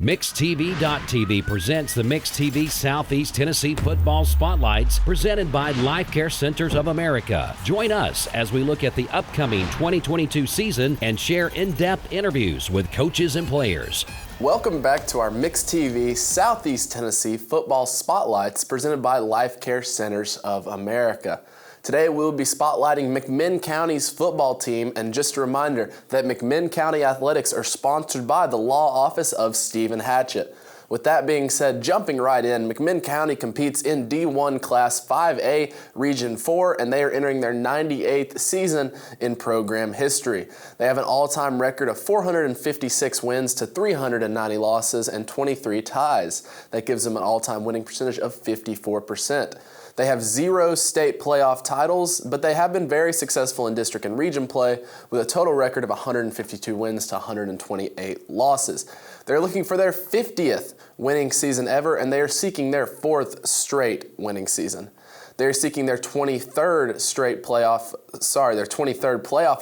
MixedTV.tv presents the Mixed TV Southeast Tennessee Football Spotlights presented by Life Care Centers of America. Join us as we look at the upcoming 2022 season and share in-depth interviews with coaches and players. Welcome back to our Mixed TV Southeast Tennessee Football Spotlights presented by Life Care Centers of America. Today we will be spotlighting McMinn County's football team, and just a reminder that McMinn County Athletics are sponsored by the Law Office of Stephen Hatchett. With that being said, jumping right in, McMinn County competes in D1 Class 5A Region 4, and they are entering their 98th season in program history. They have an all-time record of 456 wins to 390 losses and 23 ties. That gives them an all-time winning percentage of 54%. They have 0 state playoff titles, but they have been very successful in district and region play with a total record of 152 wins to 128 losses. They're looking for their 50th winning season ever, and they are seeking their 4th straight winning season. They're seeking their 23rd playoff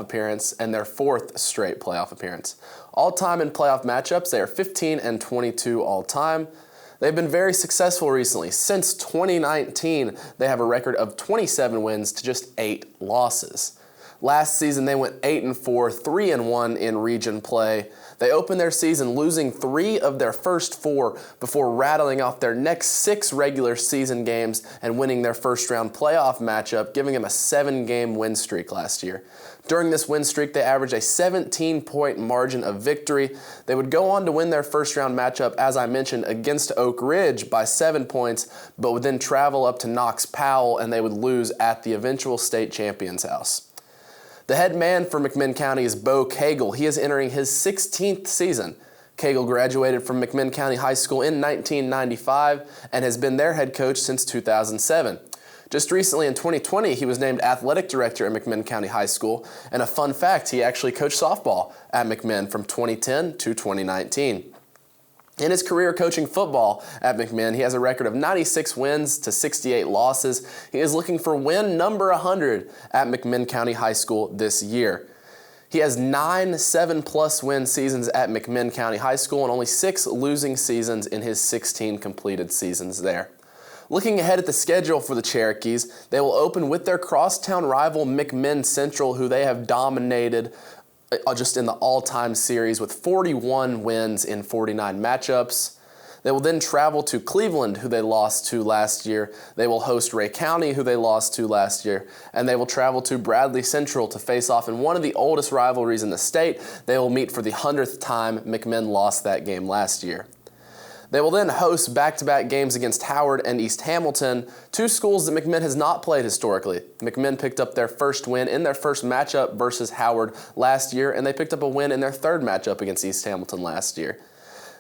appearance and their 4th straight playoff appearance. All-time in playoff matchups, they are 15-22 all-time. They've been very successful recently. Since 2019, they have a record of 27 wins to just 8 losses. Last season, they went 8-4, 3-1 in region play. They opened their season losing 3 of their first 4 before rattling off their next 6 regular season games and winning their first-round playoff matchup, giving them a 7-game win streak last year. During this win streak, they averaged a 17-point margin of victory. They would go on to win their first-round matchup, as I mentioned, against Oak Ridge by 7 points, but would then travel up to Knox Powell, and they would lose at the eventual state champion's house. The head man for McMinn County is Bo Cagle. He is entering his 16th season. Cagle graduated from McMinn County High School in 1995 and has been their head coach since 2007. Just recently in 2020, he was named athletic director at McMinn County High School, and a fun fact, he actually coached softball at McMinn from 2010 to 2019. In his career coaching football at McMinn, he has a record of 96 wins to 68 losses. He is looking for win number 100 at McMinn County High School this year. He has 9 7+ win seasons at McMinn County High School and only 6 losing seasons in his 16 completed seasons there. Looking ahead at the schedule for the Cherokees, they will open with their crosstown rival McMinn Central, who they have dominated just in the all-time series with 41 wins in 49 matchups. They will then travel to Cleveland, who they lost to last year. They will host Ray County, who they lost to last year. And they will travel to Bradley Central to face off in one of the oldest rivalries in the state. They will meet for the 100th time. McMinn lost that game last year. They will then host back-to-back games against Howard and East Hamilton, 2 schools that McMinn has not played historically. McMinn picked up their first win in their first matchup versus Howard last year, and they picked up a win in their third matchup against East Hamilton last year.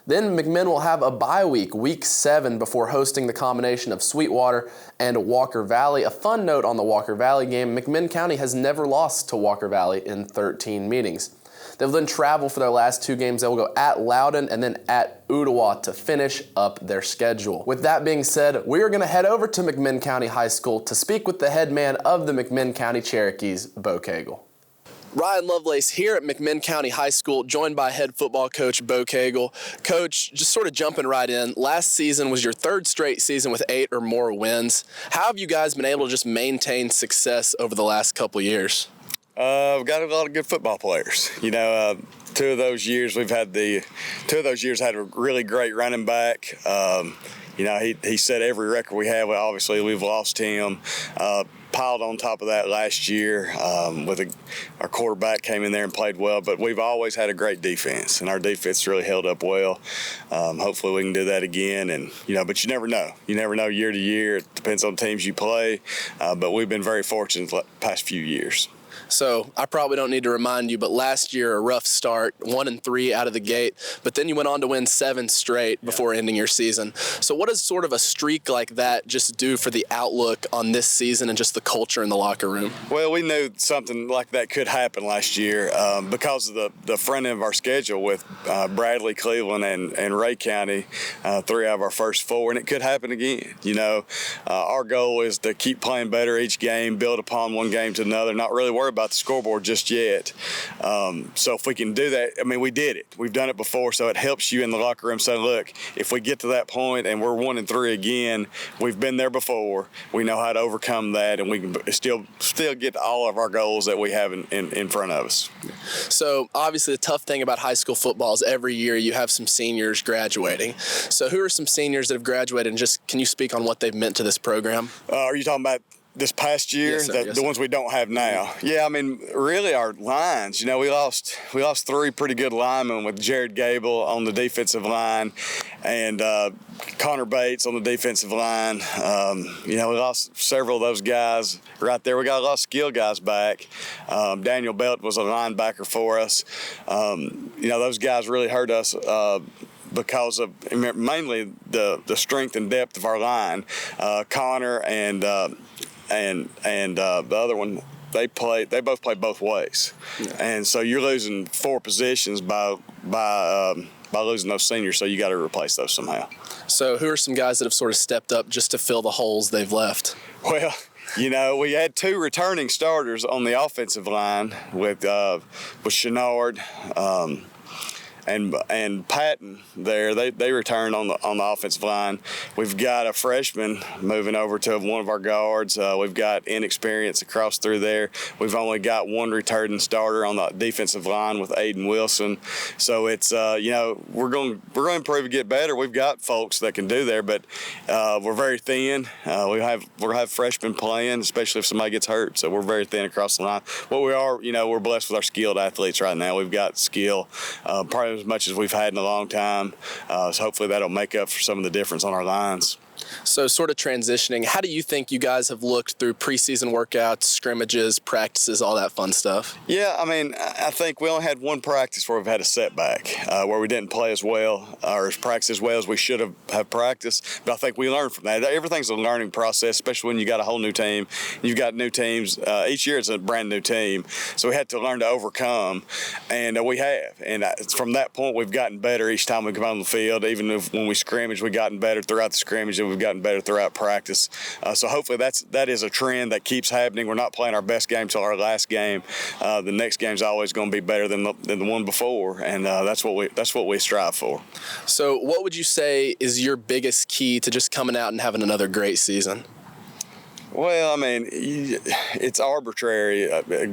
Then McMinn will have a bye week, week 7, before hosting the combination of Sweetwater and Walker Valley. A fun note on the Walker Valley game, McMinn County has never lost to Walker Valley in 13 meetings. They will then travel for their last 2 games. They will go at Loudon and then at Ottawa to finish up their schedule. With that being said, we are going to head over to McMinn County High School to speak with the head man of the McMinn County Cherokees, Bo Cagle. Ryan Lovelace here at McMinn County High School, joined by head football coach Bo Cagle. Coach, just sort of jumping right in, last season was your 3rd straight season with 8 or more wins. How have you guys been able to just maintain success over the last couple of years? We've got a lot of good football players. 2 of those years had a really great running back. He set every record we have. Obviously, we've lost him. Piled on top of that last year our quarterback came in there and played well, but we've always had a great defense, and our defense really held up well. Hopefully we can do that again, and but you never know. You never know year to year. It depends on teams you play, but we've been very fortunate the past few years. So I probably don't need to remind you, but last year a rough start, 1-3 out of the gate, but then you went on to win 7 straight before ending your season. So what does sort of a streak like that just do for the outlook on this season and just the culture in the locker room? Well, we knew something like that could happen last year because of the front end of our schedule with Bradley, Cleveland, and Ray County, 3 out of our first 4, and it could happen again. Our goal is to keep playing better each game, build upon one game to another, not really worry worry about the scoreboard just yet. So if we can do that, I mean, we did it. We've done it before, so it helps you in the locker room say, look, if we get to that point and we're 1-3 again, we've been there before. We know how to overcome that, and we can still get all of our goals that we have in front of us. So obviously the tough thing about high school football is every year you have some seniors graduating. So who are some seniors that have graduated, and just can you speak on what they've meant to this program? Are you talking about this past year, yes, sir. the ones we don't have now? Yeah, I mean, really our lines, you know, we lost 3 pretty good linemen with Jared Gable on the defensive line and Connor Bates on the defensive line. You know, we lost several of those guys right there. We got a lot of skill guys back. Daniel Belt was a linebacker for us. You know, those guys really hurt us because of mainly the strength and depth of our line. Connor and the other one, they both play both ways. Yeah. And so you're losing 4 positions by losing those seniors, so you got to replace those somehow. So who are some guys that have sort of stepped up just to fill the holes they've left? Well, you know, we had 2 returning starters on the offensive line with Chenard and Patton there. They returned on the offensive line. We've got a freshman moving over to one of our guards. We've got inexperience across through there. We've only got 1 returning starter on the defensive line with Aiden Wilson. So it's you know, we're going to improve and get better. We've got folks that can do there, but we're very thin. We'll have freshmen playing, especially if somebody gets hurt. So we're very thin across the line. What we are, you know, we're blessed with our skilled athletes right now. We've got skill, probably as much as we've had in a long time. So hopefully that'll make up for some of the difference on our lines. So sort of transitioning, how do you think you guys have looked through preseason workouts, scrimmages, practices, all that fun stuff? Yeah, I mean, I think we only had 1 practice where we've had a setback, where we didn't play as well or practice as well as we should have practiced. But I think we learned from that. Everything's a learning process, especially when you got a whole new team. You've got new teams. Each year it's a brand new team. So we had to learn to overcome, and we have. And from that point, we've gotten better each time we come on the field. Even when we scrimmage, we've gotten better throughout the scrimmage. We've gotten better throughout practice. So hopefully that is a trend that keeps happening. We're not playing our best game till our last game. The next game's always going to be better than the one before, and that's what we strive for. So what would you say is your biggest key to just coming out and having another great season? Well, I mean, it's arbitrary.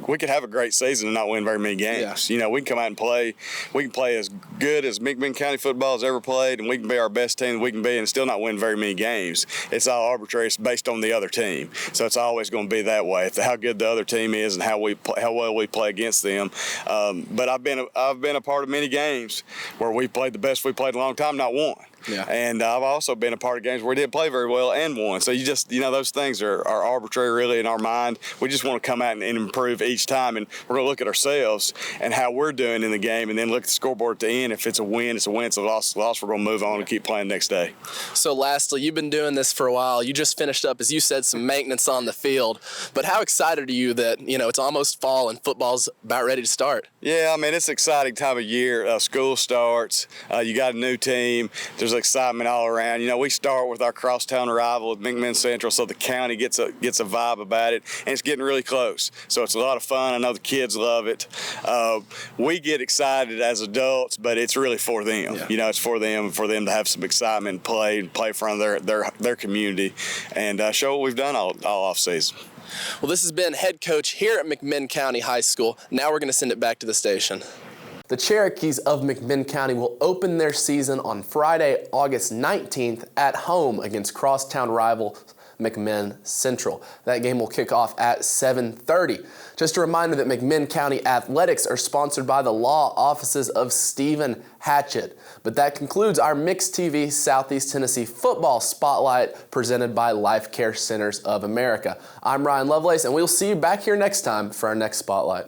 We could have a great season and not win very many games. Yeah. You know, we can come out and play. We can play as good as McMinn County football has ever played, and we can be our best team we can be and still not win very many games. It's all arbitrary. It's based on the other team. So it's always going to be that way. It's how good the other team is and how well we play against them. But I've been a part of many games where we played the best we played in a long time, not won. Yeah. And I've also been a part of games where we didn't play very well and won. So you know, those things are arbitrary really in our mind. We just want to come out and improve each time, and we're going to look at ourselves and how we're doing in the game, and then look at the scoreboard at the end. If it's a win, it's a win. It's a loss, we're going to move on and keep playing next day. So lastly, you've been doing this for a while. You just finished up, as you said, some maintenance on the field. But how excited are you that, you know, it's almost fall and football's about ready to start? Yeah, I mean, it's an exciting time of year. School starts. You got a new team. There's excitement all around. You know, we start with our crosstown rival with McMinn Central, so the county gets a vibe about it, and it's getting really close. So it's a lot of fun. I know the kids love it. We get excited as adults, but it's really for them. Yeah. You know, it's for them to have some excitement, play in front of their community, and show what we've done all off season. Well, this has been head coach here at McMinn County High School. Now we're going to send it back to the station. The Cherokees of McMinn County will open their season on Friday, August 19th at home against crosstown rival McMinn Central. That game will kick off at 7:30. Just a reminder that McMinn County Athletics are sponsored by the law offices of Stephen Hatchett. But that concludes our Mixed TV Southeast Tennessee Football Spotlight presented by Life Care Centers of America. I'm Ryan Lovelace, and we'll see you back here next time for our next Spotlight.